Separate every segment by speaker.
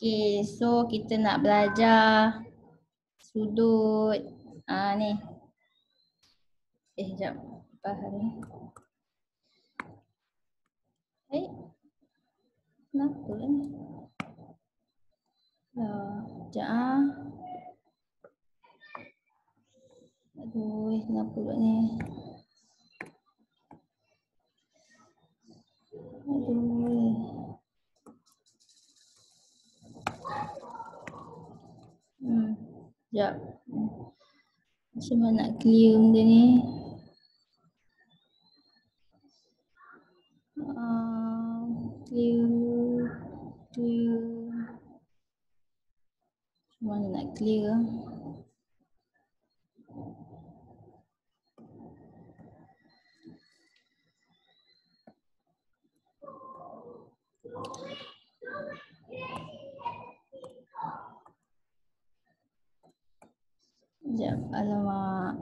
Speaker 1: Okay, so kita nak belajar sudut ni. Sekejap. Apa ni? Kenapa lah ni? Sekejap Aduh, kenapa pula ni? Aduh. Sekejap. Macam mana nak clear benda ni? Clear. Macam mana nak clear? Sekejap, alamak.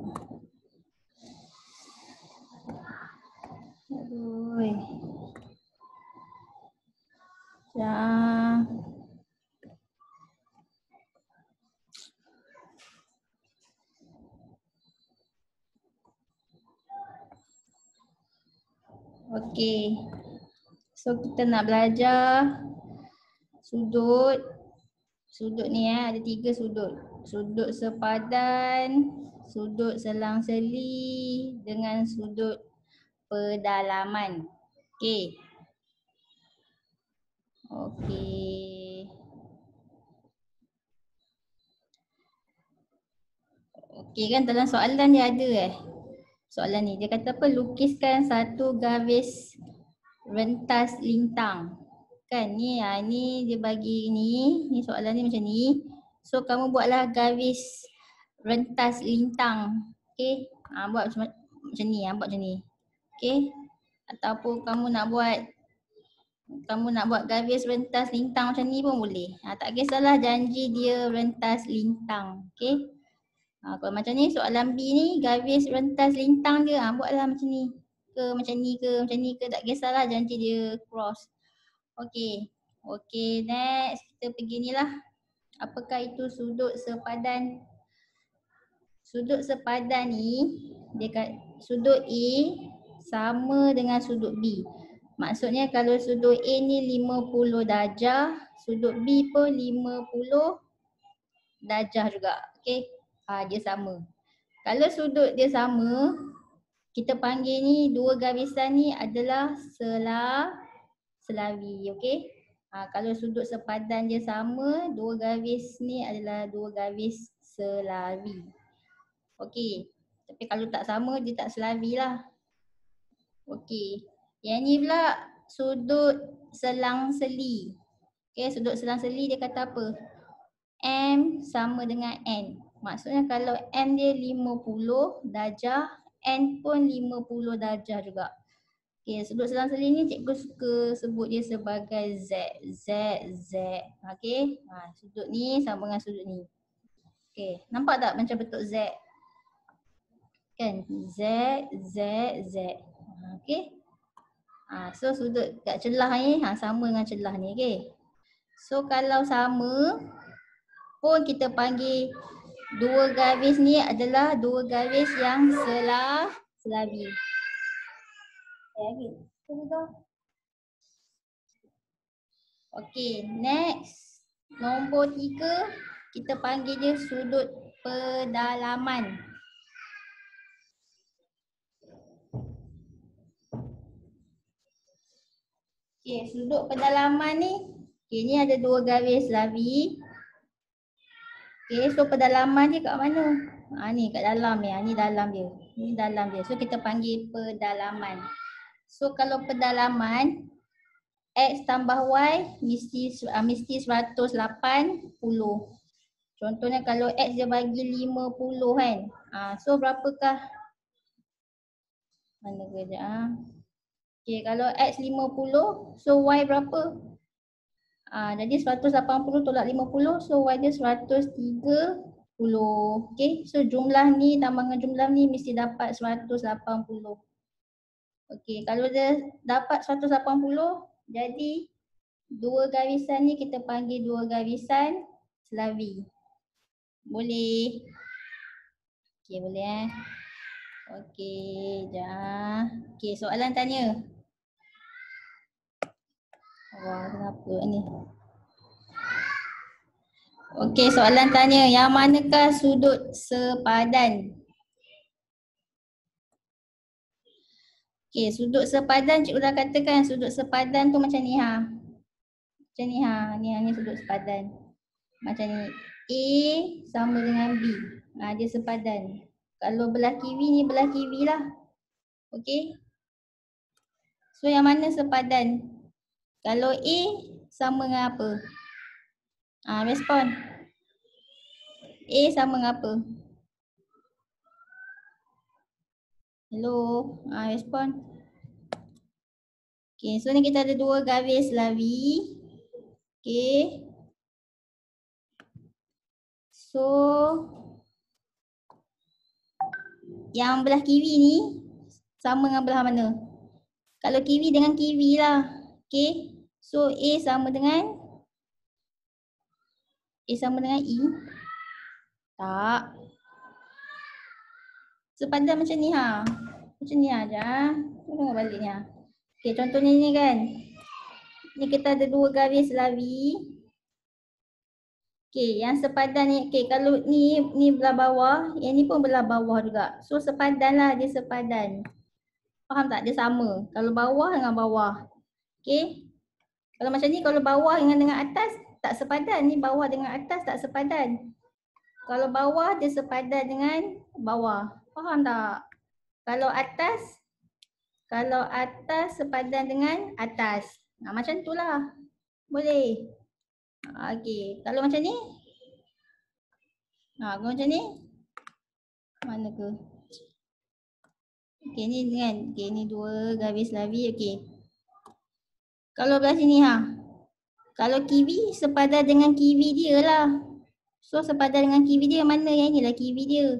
Speaker 1: Aduh. Sekejap. Okey. So kita nak belajar sudut. Sudut ni ada 3 sudut. Sudut sepadan, sudut selang-seli dengan sudut pedalaman. Okey. Okey. Okey kan dalam soalan dia ada soalan ni dia kata apa? Lukiskan satu garis rentas lintang. Kan ni ni dia bagi ni soalan ni macam ni. So kamu buatlah garis rentas lintang. Okey. Buat macam ni, buat macam ni. Okey. Ataupun kamu nak buat garis rentas lintang macam ni pun boleh. Tak kisahlah janji dia rentas lintang. Okey. Kalau macam ni soalan B ni garis rentas lintang dia buatlah macam ni ke macam ni ke macam ni ke tak kisahlah janji dia cross. Okey. Okey, next kita pergi ni lah. Apakah itu sudut sepadan? Sudut sepadan ni dia kata sudut A sama dengan sudut B. Maksudnya kalau sudut A ni 50 darjah, sudut B pun 50 darjah juga. Okey. Dia sama. Kalau sudut dia sama, kita panggil ni dua garisan ni adalah selawi. Okey. Kalau sudut sepadan dia sama, dua garis ni adalah dua garis selawi. Okey. Tapi kalau tak sama, dia tak selawi lah. Okey. Yang ni pula sudut selang-seli. Okey, sudut selang-seli dia kata apa? M sama dengan N. Maksudnya kalau M dia 50 darjah, N pun 50 darjah juga. Okey, sudut selang-seli ni cikgu suka sebut dia sebagai Z. Okey, sudut ni sama dengan sudut ni. Okey, nampak tak macam bentuk Z? Kan? Z. Okey. So sudut kat celah ni sama dengan celah ni. Okey. So kalau sama pun kita panggil dua garis ni adalah dua garis yang selawi. Okey, next. Nombor 3 kita panggil dia sudut pedalaman. Okey, sudut pedalaman ni ni ada dua garis selawi. Okay, so pedalaman dia kat mana? Ni kat dalam ni. Ni dalam dia. Ni dalam dia. So kita panggil pedalaman. So kalau pedalaman X tambah Y mesti 180. Contohnya kalau X dia bagi 50 kan. So berapakah? Mana kerja? Okay, kalau X 50, so Y berapa? Jadi 180 tolak 50, so Y dia 130. Okay, so jumlah ni tambah dengan jumlah ni mesti dapat 180. Okay, kalau dia dapat 180, jadi Dua garisan ni kita panggil dua garisan selawi. Boleh? Okey, boleh Okey, dah. Okey, soalan tanya. Wah, kenapa ni? Okey, soalan tanya. Yang manakah sudut sepadan? Okey, sudut sepadan cikgu dah katakan sudut sepadan tu macam ni ha. Macam ni ha. Ni sudut sepadan. Macam ni. A sama dengan B. Ha, dia sepadan. Kalau belah kiri ni belah kiri lah. Okey. So yang mana sepadan? Kalau A sama dengan apa? Respon. A sama dengan apa? Hello. Respon. Okay, so ni kita ada dua garis selawi. Okay. So yang belah kiri ni sama dengan belah mana? Kalau kiri dengan kiri lah. Okay. So A sama dengan E. Tak. Sepadan macam ni ha. Macam ni aja. Tengok balik ni ha. Okay, contohnya ni kan. Ni kita ada dua garis selawi. Okay, yang sepadan ni. Okay, kalau ni belah bawah. Yang ni pun belah bawah juga. So sepadan lah, dia sepadan. Faham tak? Dia sama. Kalau bawah dengan bawah. Okay. Kalau macam ni, kalau bawah dengan atas tak sepadan. Ni bawah dengan atas tak sepadan. Kalau bawah dia sepadan dengan bawah. Faham tak? Kalau atas sepadan dengan atas. Macam tu lah. Boleh. Okey. Kalau macam ni? Kalau macam ni? Mana ke? Okey, ni kan. Okey, ni dua garis selawi. Okey. Kalau belah sini ha. Kalau kiri sepadan dengan kiri dia lah. So sepadan dengan kiri dia mana? Yang inilah kiri dia.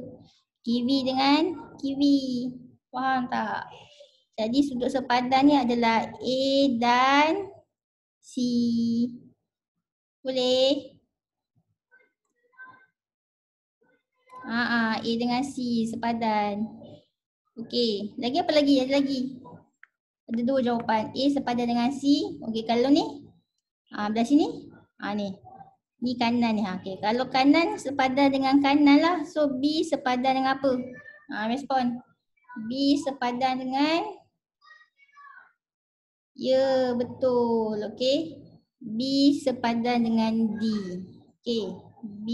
Speaker 1: Kiri dengan kiri. Faham tak? Jadi sudut sepadan ni adalah A dan C. Boleh? A dengan C sepadan. Okey, lagi apa lagi? Ada lagi. Ada dua jawapan. A sepadan dengan C. Okey, kalau ni? Belah sini? Ni. Ni kanan ni. Okey, kalau kanan sepadan dengan kanan lah. So B sepadan dengan apa? Respon. B sepadan dengan ya, betul. Okey. B sepadan dengan D. Okey. B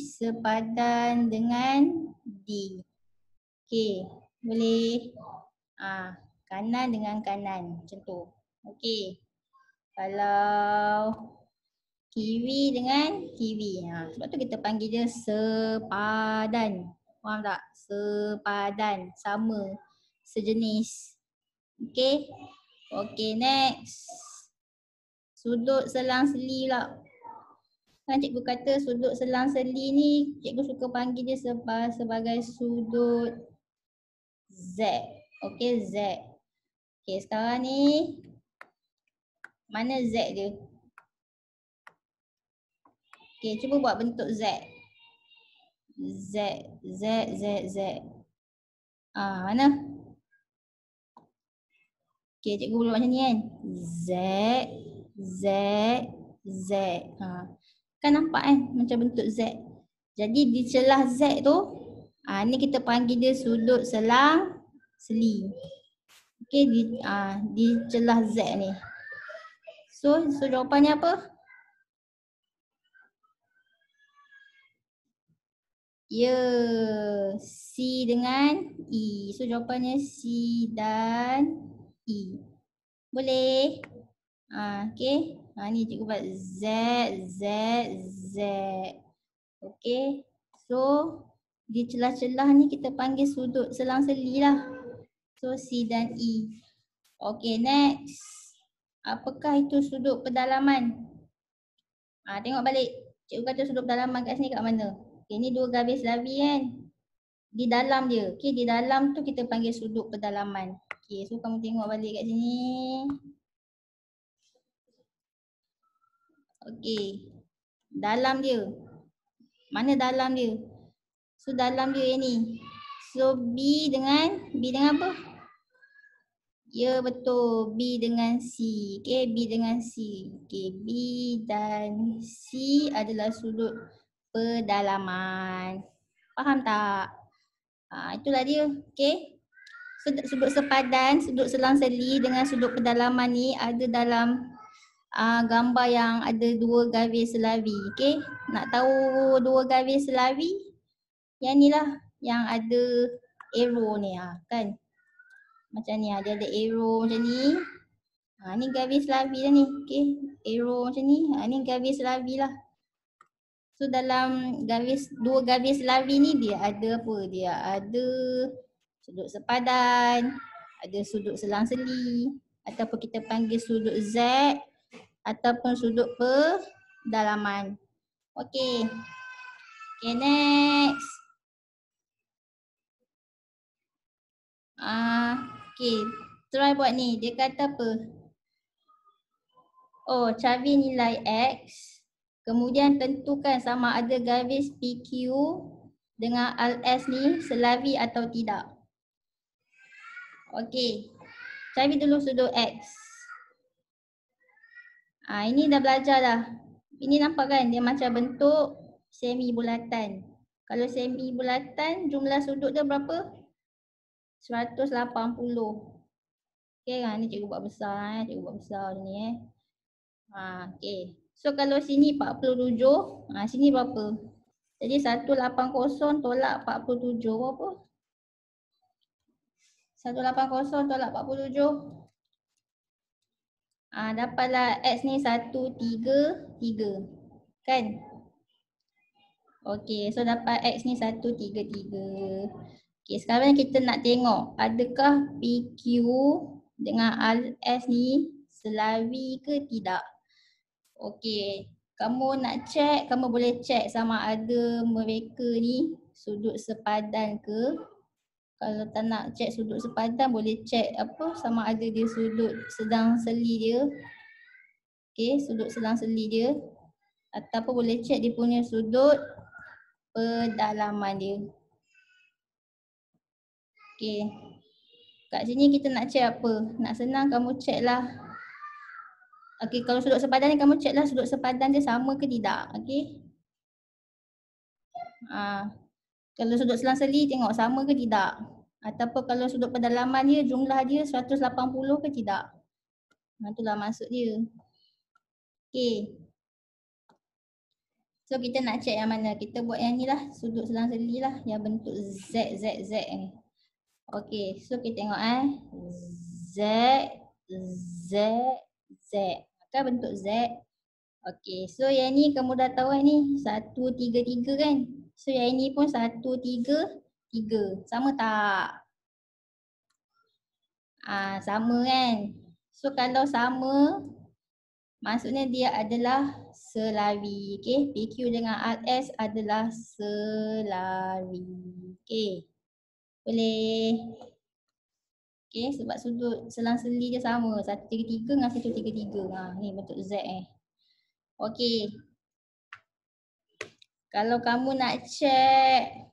Speaker 1: sepadan dengan D. Okey. Boleh. Kanan dengan kanan. Macam tu. Okey. Kalau kiri dengan kiri. Sebab tu kita panggil dia sepadan. Faham tak? Sepadan. Sama. Sejenis. Okey. Okey, next. Sudut selang-seli lah. Kan cikgu kata sudut selang-seli ni cikgu suka panggil dia sebagai sudut Z. Okey, Z. Okey, sekarang ni mana Z dia? Okey, cuba buat bentuk Z. Z. Mana? Okey, cikgu boleh buat macam ni kan? Z. Kan nampak kan macam bentuk Z. Jadi di celah Z tu, ni kita panggil dia sudut selang-seli. Okey, di celah Z ni. So jawapannya apa? Ya, C dengan E. So jawapannya C dan E. Boleh? Okey. Ni cikgu buat Z. Okey. So di celah-celah ni kita panggil sudut selang-seli lah. So C dan E. Okey, next. Apakah itu sudut pedalaman? Tengok balik. Cikgu kata sudut pedalaman kat sini kat mana? Okay, ni dua garis selawi kan? Di dalam dia. Okay, di dalam tu kita panggil sudut pedalaman. Okay, so kamu tengok balik kat sini. Okey. Dalam dia. Mana dalam dia? So dalam dia ni. So B dengan apa? Ya betul, B dengan C. Okay, B dengan C. Okay, B dan C adalah sudut pedalaman. Faham tak? Itulah dia. Okay. Sudut sepadan, sudut selang-seli dengan sudut pedalaman ni ada dalam gambar yang ada dua garis selawi. Okay. Nak tahu dua garis selawi? Yang ni lah. Yang ada arrow ni kan. Macam ni dia ada arrow macam ni. Ni garis selawi lah ni. Okay. Arrow macam ni. Ni garis selawi lah. So dalam dua garis selawi ni dia ada apa? Dia ada sudut sepadan, ada sudut selang-seli, ataupun kita panggil sudut Z, ataupun sudut pedalaman. Okay. Okay, next. Okay, try buat ni. Dia kata apa? Oh, cari nilai X. Kemudian tentukan sama ada garis PQ dengan LS ni selawi atau tidak. Okey. Cari dulu sudut X. Ini dah belajar dah. Ini nampak kan dia macam bentuk semi bulatan. Kalau semi bulatan jumlah sudut dia berapa? 180. Okey kan, ni cikgu buat besar cikgu buat besar ni okey. So kalau sini 47, sini berapa? Jadi 180 tolak 47 berapa? 180 tolak 47. Dapatlah X ni 133 kan? Okey, so dapat X ni 133. Okey, sekarang kita nak tengok adakah PQ dengan LS ni selawi ke tidak. Okey, kamu nak check, kamu boleh check sama ada mereka ni sudut sepadan ke. Kalau tak nak check sudut sepadan, boleh check apa sama ada dia sudut selang-seli dia. Okey, sudut selang-seli dia. Ataupun boleh check dia punya sudut pedalaman dia. Okey. Kat sini kita nak check apa? Nak senang kamu check lah. Okey, kalau sudut sepadan ni kamu check lah sudut sepadan dia sama ke tidak. Okey. Kalau sudut selang-seli tengok sama ke tidak. Ataupun kalau sudut pedalaman dia jumlah dia 180 ke tidak. Itulah maksud dia. Okey. So kita nak check yang mana? Kita buat yang ni lah, sudut selang-seli lah yang bentuk Z ni. Okey, so kita tengok Z, Z, Z. Kan bentuk Z. Okey, so yang ni kamu dah tahu kan ni 133 kan? So yang ini pun 133. Sama tak? Sama kan? So kalau sama, maksudnya dia adalah selawi. Okay, PQ dengan RS adalah selawi. Okay, boleh. Okay, sebab sudut selang-seli dia sama. 133 dengan 133. Ni bentuk Z Okay. Kalau kamu nak check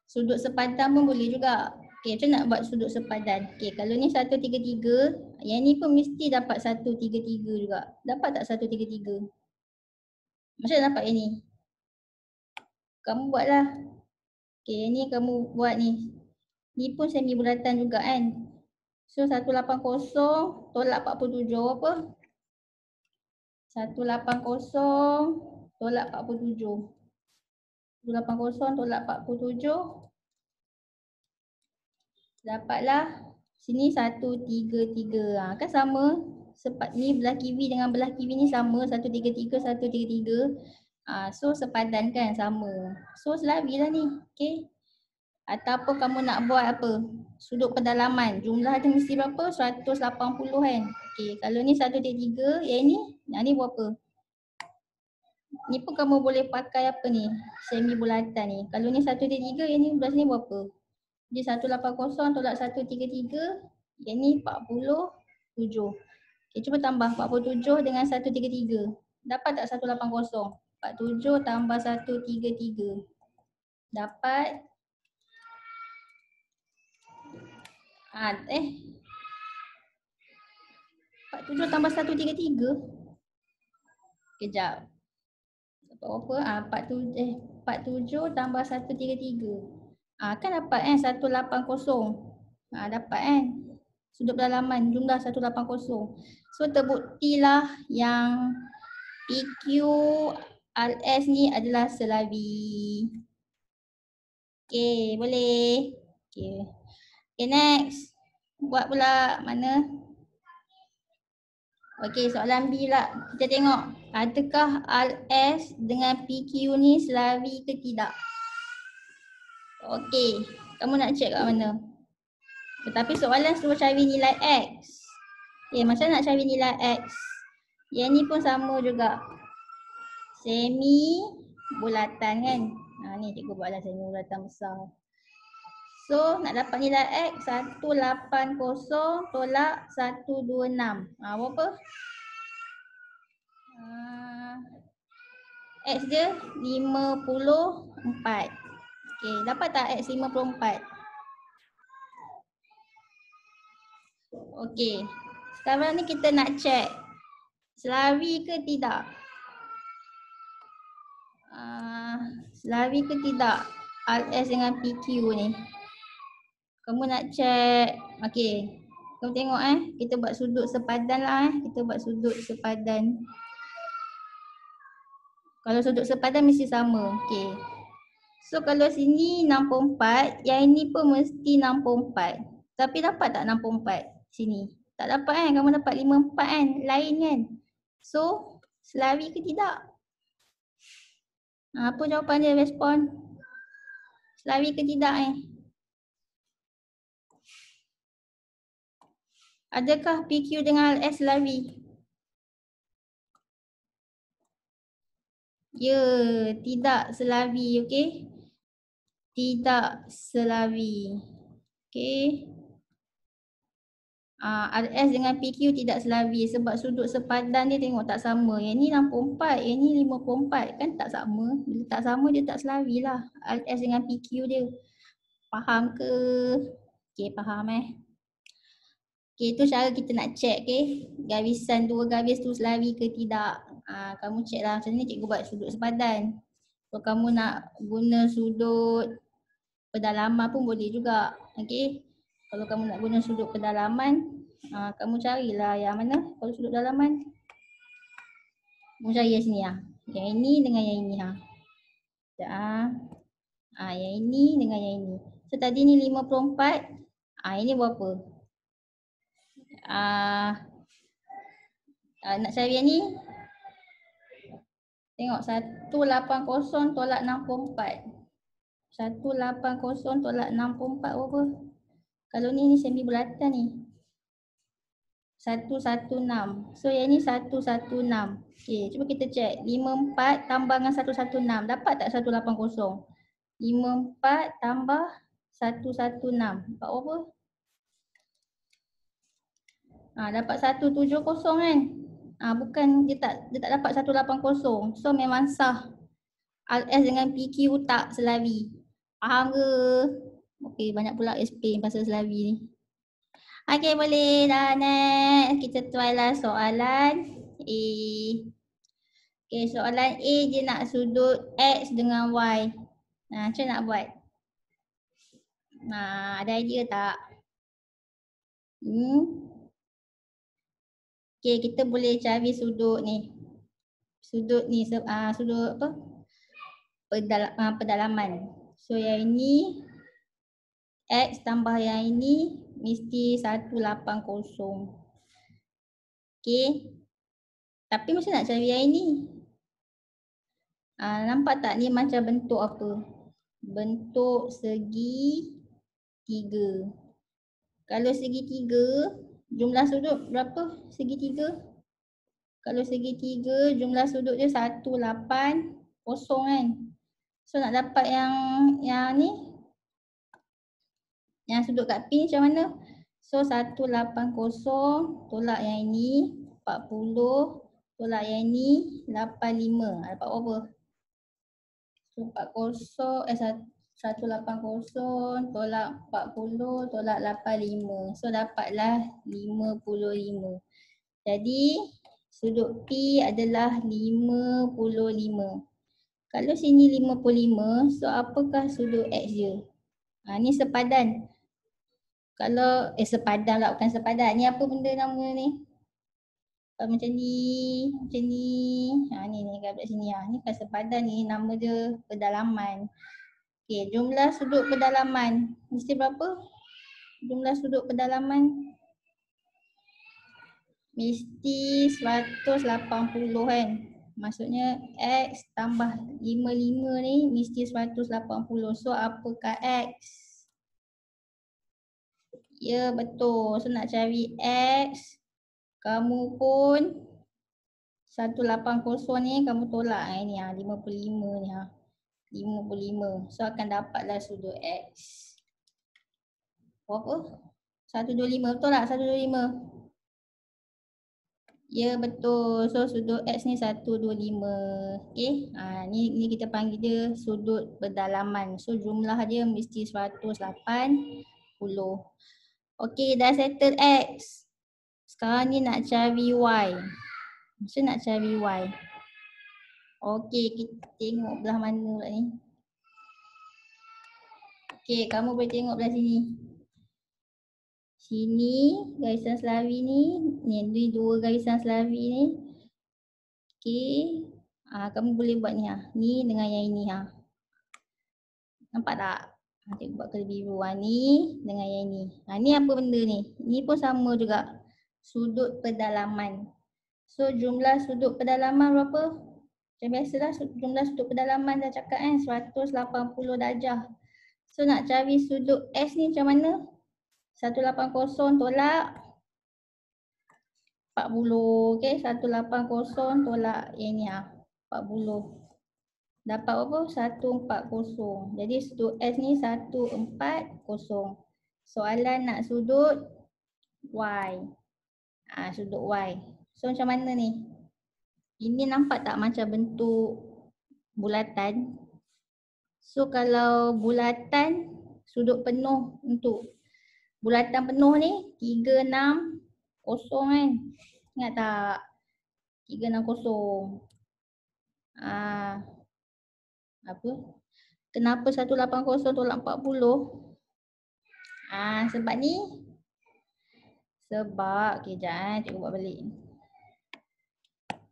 Speaker 1: sudut sepadan pun boleh juga. Okay, macam nak buat sudut sepadan. Okay, kalau ni 133, yang ni pun mesti dapat 133 juga. Dapat tak 133? Macam mana dapat yang ni? Kamu buatlah. Okay, yang ni kamu buat ni. Ni pun semi bulatan juga kan. So 180 tolak 47 apa? 180 tolak 47. 180 tolak 47. Dapatlah sini 133. Kan sama. Ni belah kiri dengan belah kiri ni sama. 133, 133. So sepadan kan sama. So selawi lah ni. Okay. Ataupun kamu nak buat apa? Sudut pedalaman. Jumlah dia mesti berapa? 180 kan. Okay. Kalau ni 133, yang ni berapa? Ni pun kamu boleh pakai apa ni? Semi bulatan ni. Kalau ni 133, yang ni belah sini berapa? Jadi 180 tolak 133, yang ni 47. Okay, cuba tambah 47 dengan 133. Dapat tak 180? 47 tambah 133. Dapat 47 tambah 133. Kejap. Berapa? 47 tambah 133. Kan dapat 180. Dapat sudut pedalaman jumlah 180. So terbuktilah yang PQRS ni adalah selawi. Okay, boleh. Okay, next. Buat pula mana? Okay, soalan B lah. Kita tengok adakah RS dengan PQ ni selawi ke tidak? Okay, kamu nak check kat mana? Tetapi soalan suruh cari nilai X. Okay, macam nak cari nilai X? Yang ni pun sama juga. Semi bulatan kan? Ni cikgu buatlah semi bulatan besar. So nak dapat nilai X 180 tolak 126. Berapa? X dia 54. Okay, dapat tak X 54? Okay, sekarang ni kita nak check selawi ke tidak? Selawi ke tidak RS dengan PQ ni? Kamu nak check. Okay, kamu tengok kita buat sudut sepadan lah Kita buat sudut sepadan. Kalau sudut sepadan mesti sama. Okay, so kalau sini 64, yang ini pun mesti 64. Tapi dapat tak 64 sini? Tak dapat kamu dapat 54 lain kan? So selawi ke tidak? Apa jawapan dia? Respon. Selawi ke tidak Adakah PQ dengan LS selawi? Ya, tidak selawi, okey. Tidak selawi. Okey. RS dengan PQ tidak selawi sebab sudut sepadan dia tengok tak sama. Yang ni 64, yang ni 54 kan tak sama. Bila tak sama dia tak selawi lah. RS dengan PQ dia. Faham ke? Okey, faham Okey, itu cara kita nak check garisan dua garis tu selawi ke tidak. Kamu check lah macam ni cikgu buat sudut sepadan. Kalau kamu nak guna sudut pedalaman pun boleh juga. Okey. Kalau kamu nak guna sudut pedalaman, kamu carilah yang mana kalau sudut pedalaman. Kamu cari yang sini Yang ini dengan yang ini yang ini dengan yang ini. So tadi ni 54. Ini berapa? Nak cari yang ni. Tengok 180 tolak 64. 180 tolak 64 berapa? Kalau ni semi bulatan ni. 116. So yang ni 116. Okey, cuba kita check. 54 tambah dengan 116. Dapat tak 180? 54 tambah 116. Dapat berapa? Dapat 170 kan? Bukan dia tak dapat 180. So memang sah. RS dengan PQ tak selawi. Faham ke? Okey, banyak pula explain pasal selawi ni. Okey, boleh dah next. Kita try lah soalan A. Okey, soalan A dia nak sudut X dengan Y. Macam nak buat? Ada idea tak? Okey, kita boleh cari sudut ni. Sudut ni, sudut apa? Pedalaman. So yang ini X tambah yang ini mesti 180. Okey. Tapi mesti nak cari yang ini. Nampak tak ni macam bentuk apa? Bentuk segi tiga. Kalau segi tiga, jumlah sudut berapa segi tiga? Kalau segi tiga, jumlah sudut dia 180 kan? So nak dapat yang ni, yang sudut kat P macam mana? So 180 tolak yang ini 40 tolak yang ni 85. Dapat berapa? 180 tolak 40 tolak 85. So dapatlah 55. Jadi sudut P adalah 55. Kalau sini 55, so apakah sudut X dia? Ni sepadan. Kalau sepadan lah, bukan sepadan. Ni apa benda nama ni? Macam ni, ni gambar sini lah. Ni kan sepadan ni, nama dia pedalaman. Okey, jumlah sudut pedalaman. Mesti berapa? Jumlah sudut pedalaman mesti 180 kan. Maksudnya X tambah 55 ni mesti 180. So apakah X? Ya betul. So nak cari X, kamu pun 180 ni kamu tolak ni 55 ni 55. So akan dapatlah sudut X. Berapa? 125 betul tak? 125. Ya betul. So sudut X ni 125. Okey. Ni kita panggil dia sudut pedalaman. So jumlah dia mesti 180. Okey, dah settle X. Sekarang ni nak cari Y. So nak cari Y. Okey, kita tengok belah mana pula ni. Okey, kamu boleh tengok belah sini. Sini garisan selari ni dua garisan selari ni. Okey. Kamu boleh buat ni ni dengan yang ini Nampak tak? Cikgu buat kena biru ni dengan yang ini. Ni apa benda ni? Ni pun sama juga. Sudut pedalaman. So jumlah sudut pedalaman berapa? Macam biasalah jumlah sudut pedalaman dah cakap 180 darjah. So nak cari sudut S ni macam mana? 180 tolak 40. Okey, 180 tolak yang ni 40. Dapat berapa? 140. Jadi sudut S ni 140. Soalan nak sudut Y. Sudut Y. So macam mana ni? Ini nampak tak macam bentuk bulatan? So kalau bulatan sudut penuh untuk bulatan penuh ni 360 kan? Ingat tak? 360. Apa? Kenapa 180 tolak 40? Sebab ni. Sebab, kejap cikgu buat balik.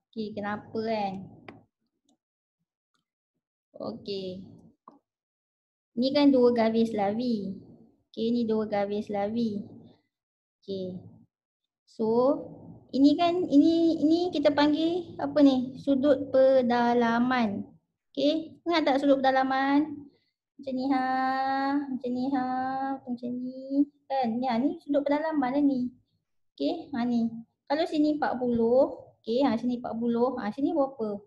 Speaker 1: Okey, kenapa kan? Okey. Ni kan dua garis lari. Okey, ni dua garis lari. Okey. So, ini kan, ini kita panggil apa ni? Sudut pedalaman. Okey, ingat tak sudut pedalaman? Macam ni macam ni macam ni. Kan? Ni sudut pedalaman lah ni. Okey, ni. Kalau sini 40, okey, sini 40, sini berapa?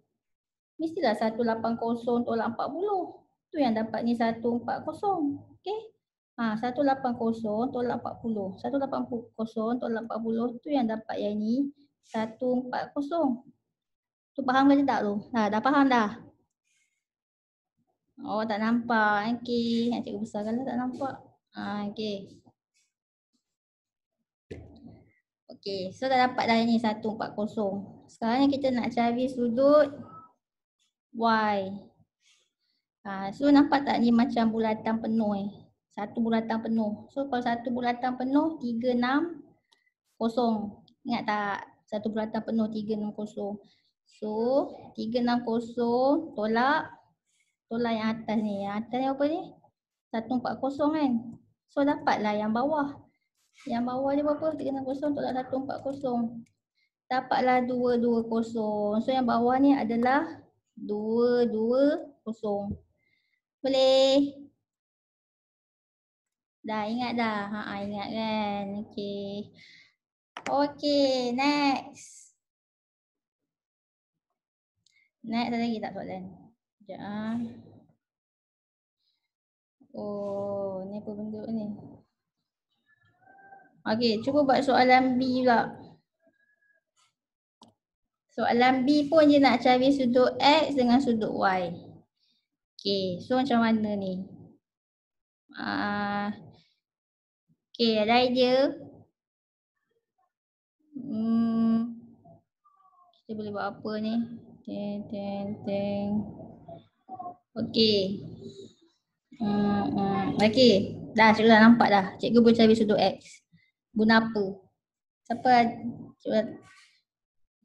Speaker 1: Mestilah 180 tolak 40. Tu yang dapat ni 140. Okey. 180 tolak 40. 180 tolak 40 tu yang dapat yang ni 140. Tu faham ke tak tu? Dah faham dah? Oh, tak nampak. Okey, nak cikgu besarkanlah tak nampak. Okey. Okey, so dah dapat dah ni 140. Sekarang kita nak cari sudut Y. So nampak tak ni macam bulatan penuh Satu bulatan penuh. So kalau satu bulatan penuh 360. Ingat tak? Satu bulatan penuh 360. So 360 tolak yang atas ni. Yang atas ni apa ni? 140 kan? So dapatlah yang bawah. Yang bawah dia berapa? 360 tolak 140. Dapatlah 220. So yang bawah ni adalah 220. Boleh? Dah ingat dah? Ingat kan? Okey. Okey, next. Next ada lagi tak soalan? Sekejap Oh, ni apa bentuk ni? Okey, cuba buat soalan B pula. Soalan B pun dia nak cari sudut X dengan sudut Y. Okay, so macam mana ni? Okay, ada idea? Kita boleh buat apa ni? Okay. Okay, dah cikgu dah nampak dah. Cikgu boleh cari sudut X. Guna apa? Siapa?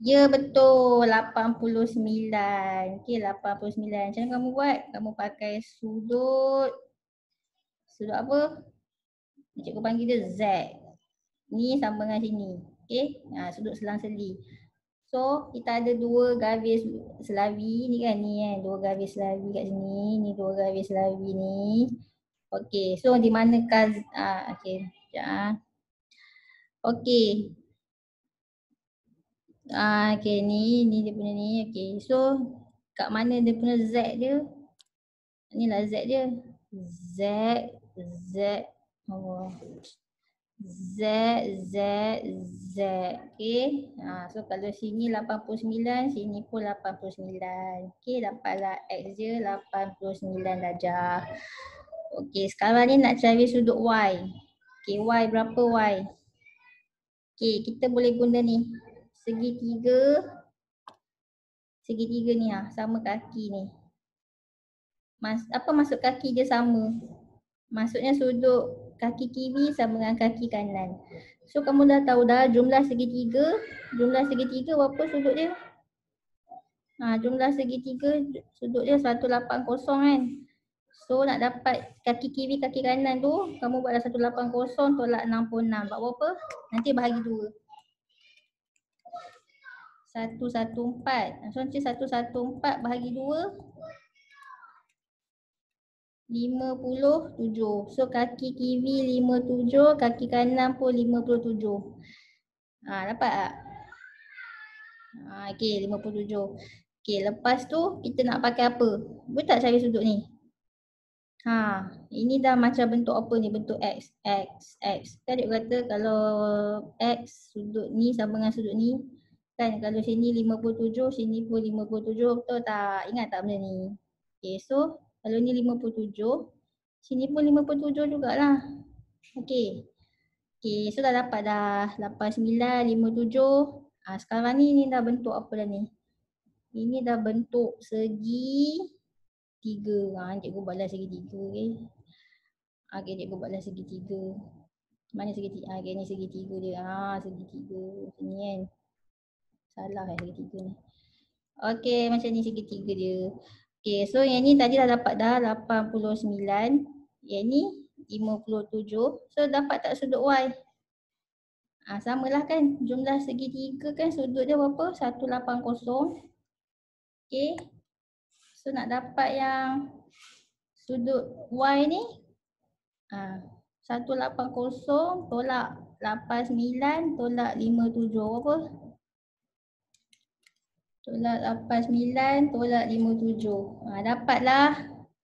Speaker 1: Ya betul, 89. Okay, 89. Macam mana kamu buat? Kamu pakai sudut apa? Cikgu panggil dia Z. Ni sama dengan sini. Okay, sudut selang-seli. So, kita ada dua garis selawi ni kan, ni kan. Dua garis selawi kat sini. Ni dua garis selawi ni. Okay, so di manakah, okay. Sekejap. Okay. Okay, ni dia punya ni. Okay, so kat mana dia punya Z dia? Inilah Z dia. Z. Oh. Z. Okay. So kalau sini 89, sini pun 89. Okay, dapatlah X dia 89 darjah. Okay, sekarang ni nak cari sudut Y. Okay, Y berapa Y? Okay, kita boleh guna ni. Segitiga ni sama kaki ni. Apa maksud kaki dia sama? Maksudnya sudut kaki kiri sama dengan kaki kanan. So kamu dah tahu dah jumlah segitiga berapa sudut dia? Jumlah segitiga sudut dia 180 kan. So nak dapat kaki kiri kaki kanan tu kamu buatlah 180 tolak 66. Buat berapa? Nanti bahagi 2. 114. So nanti 114 bahagi 2 57. So kaki kiri 57, kaki kanan pun 57. Dapat tak? Okey, 57. Okey, lepas tu kita nak pakai apa? Boleh tak cari sudut ni? Ini dah macam bentuk apa ni? Bentuk X. Kan dia kata kalau X sudut ni sama dengan sudut ni. Kan kalau sini 57, sini pun 57. Betul tak? Ingat tak benda ni? Okey, so kalau ni 57, sini pun 57 jugalah. Okey. Okey, so dah dapat dah 89, 57. Sekarang ni dah bentuk apa dah ni? Ini dah bentuk segi 3. Cikgu buatlah segi 3. Okey, cikgu buatlah segi 3. Mana segi 3? Okey, ni segi 3 dia. Segi 3. Sini kan. Salah segi 3 ni. Okey, macam ni segi 3 dia. Okey, so yang ni tadi dah dapat dah 89. Yang ni 57. So dapat tak sudut Y? Samalah kan. Jumlah segitiga kan sudut dia berapa? 180. Okey. So nak dapat yang sudut Y ni 180 tolak 89 tolak 57 berapa? Tolak 89 tolak 57. Dapatlah.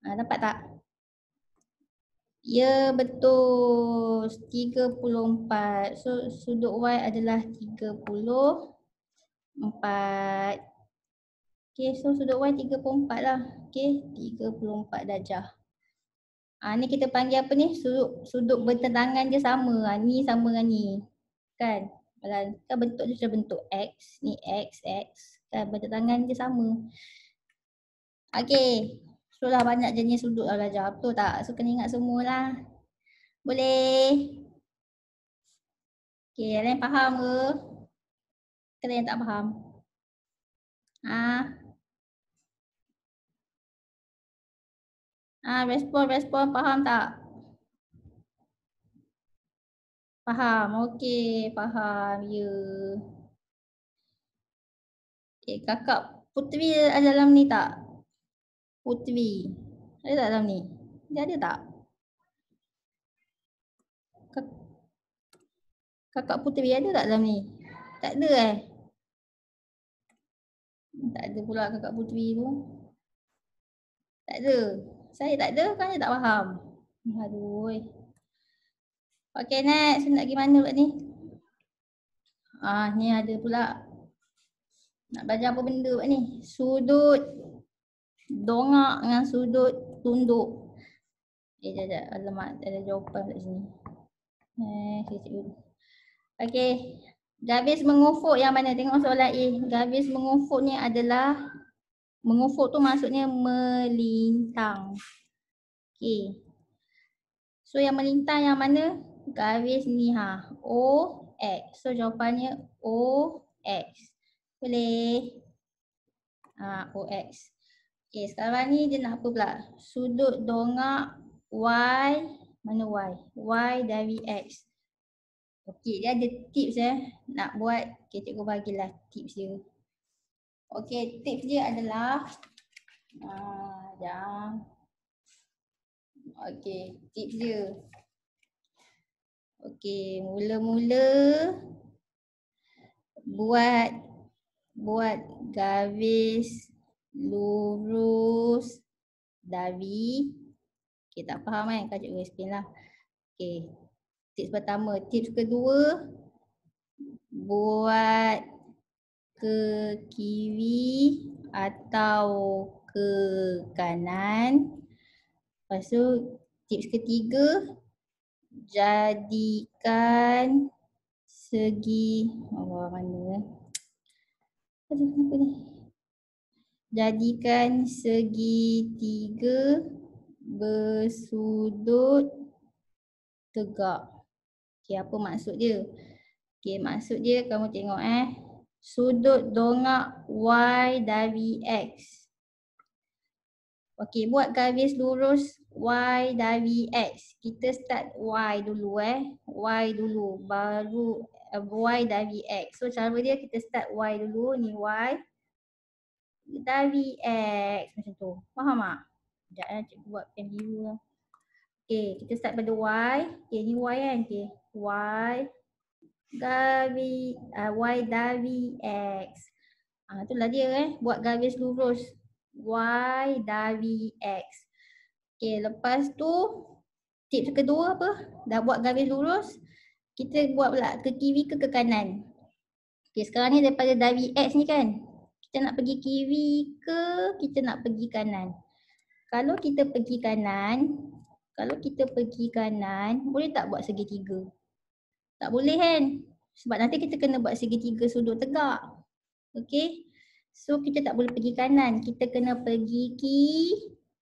Speaker 1: Dapat tak? Ya betul, 34. So sudut Y adalah 34. Okay, so sudut Y 34 lah. Okay, 34 darjah. Ni kita panggil apa ni? Sudut bertentangan dia sama. Ni sama dengan ni. Kan? Kan bentuk dia macam bentuk X. Ni X. Kan bertentangan dia sama. Okay. So dah banyak jenis sudut lah belajar. Betul tak? So kena ingat semualah. Boleh? Okay, ada yang faham ke? Ada yang tak faham? Respon. Faham tak? Faham? Okay, faham. Ya. Okay, kakak Putri ada dalam ni tak? Putri. Ada tak dalam ni? Dia ada tak? Kakak Putri ada tak dalam ni? Tak ada Tak ada pula kakak Putri tu. Tak ada. Saya tak ada, kan dia tak faham. Aduh. Okay, next. Nak pergi mana pula ni? Ni ada pula. Nak belajar apa benda buat ni? Sudut dongak dengan sudut tunduk. Jap. Alamak, ada jawapan kat sini. Cikgu. Okey. Garis mengufuk yang mana? Tengok soalan A. Garis mengufuk ni adalah, mengufuk tu maksudnya melintang. Okey. So yang melintang yang mana? Garis ni O, X. So jawapannya O, X. Boleh? O, X. Okey, sekarang ni dia nak apa pula? Sudut dongak Y. Mana Y? Y dari X. Okey, dia ada tips nak buat. Okey, cikgu bagilah tips dia. Okey, tips dia adalah okey, tips dia. Okey, mula-mula buat garis lurus dari, okey tak faham kan cikgu explain lah. Okey, tips pertama. Tips kedua, buat ke kiri atau ke kanan. Lepas tu tips ketiga, jadikan segi jadikan segitiga bersudut tegak. Okey, apa maksud dia? Okey, maksud dia kamu tengok sudut dongak Y dari X. Okey, buat garis lurus Y dari X. Kita start Y dulu Y dulu, baru Y dari X. So cara dia kita start Y dulu, ni Y dari X macam tu. Faham tak? Sekejap cikgu buat pen biru lah. Okey, kita start pada Y. Okey, ni Y kan? Okey, Y dari X. Itulah dia buat garis lurus Y dari X. Okey, lepas tu tips kedua apa? Dah buat garis lurus, kita buat pula ke kiri ke kanan. Okey, sekarang ni daripada dari X ni kan, kita nak pergi kiri ke kita nak pergi kanan? Kalau kita pergi kanan, boleh tak buat segitiga? Tak boleh kan? Sebab nanti kita kena buat segitiga sudut tegak. Okey. So kita tak boleh pergi kanan, kita kena pergi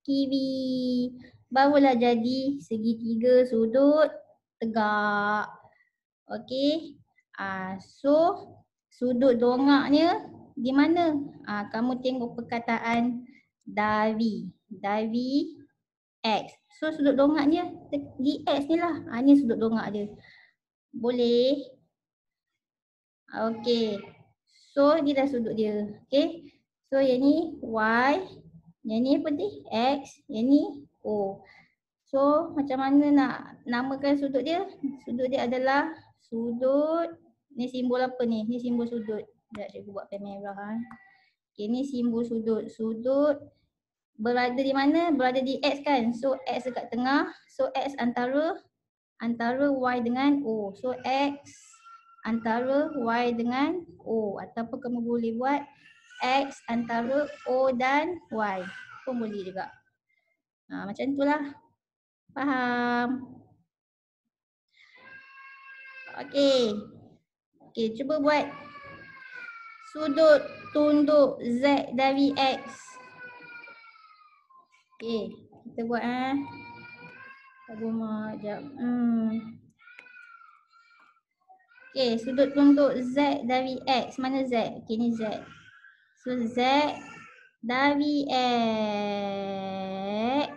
Speaker 1: kiri. Barulah jadi segitiga sudut tegak. Okey. So sudut dongaknya di mana? Kamu tengok perkataan dari X. So sudut dongaknya di X ni lah. Ni sudut dongak dia. Boleh? Okey. So ni dah sudut dia. Okey. So yang ni Y, yang ni apa ni? X, yang ni O. So macam mana nak namakan sudut dia? Sudut dia adalah sudut, ni simbol apa ni? Ni simbol sudut. Sekejap cikgu buat pen merah Okey, ni simbol sudut. Sudut berada di mana? Berada di X kan? So X dekat tengah. So X antara Y dengan O. So X antara Y dengan O. Ataupun kamu boleh buat X antara O dan Y. Pun boleh juga. Macam itulah. Faham? Okey. Okey, cuba buat sudut tunduk Z dari X. Okey, kita buat Rumah sekejap. Okey, sudut tunduk Z dari X. Mana Z? Okey, ni Z. So Z dari X.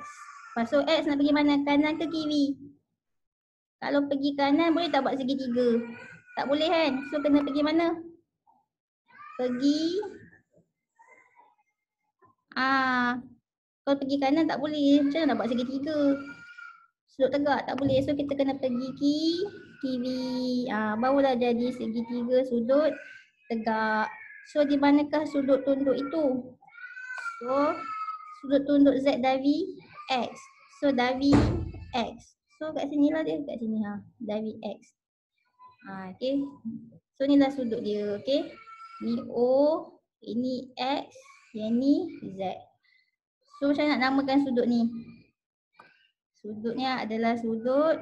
Speaker 1: Lepas tu X nak pergi mana? Kanan ke kiri? Kalau pergi kanan boleh tak buat segitiga? Tak boleh kan? So kena pergi mana? Kalau pergi kanan tak boleh. Macam mana nak buat segitiga? Sudut tegak tak boleh. So kita kena pergi kiri. Barulah jadi segitiga sudut tegak. So di manakah sudut tunduk itu? So sudut tunduk Z dari X. So dari X. So kat sini lah dia. Kat sini dari X. Okay. So inilah sudut dia. Okay. Ni O. Ini X, yang ni Z. So macam mana nak namakan sudut ni? Sudutnya adalah sudut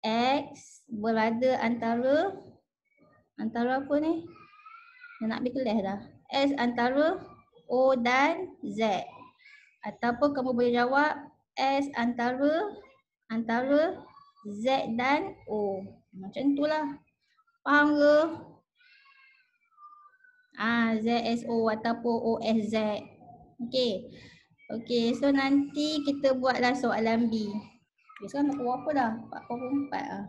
Speaker 1: X berada antara apa ni? Nak ambil kelas dah. X antara O dan Z. Ataupun kamu boleh jawab S antara Z dan O. Macam itulah. Faham ke? ZSO ataupun OSZ. Okey. Okey, so nanti kita buatlah soalan B. Okay, sekarang nak buat apa dah? 4.4 lah.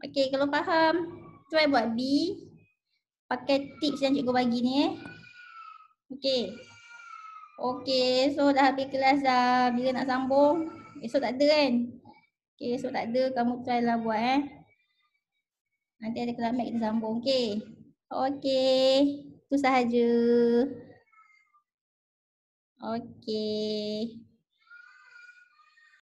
Speaker 1: Okey, kalau faham, try buat B. Pakai tips yang cikgu bagi ni Okey. Okey, so dah habis kelas dah. Bila nak sambung? Esok tak ada kan? Okey, esok tak ada. Kamu try lah buat Nanti ada kelas mat kita sambung. Okey. Okey. Itu sahaja. Okey.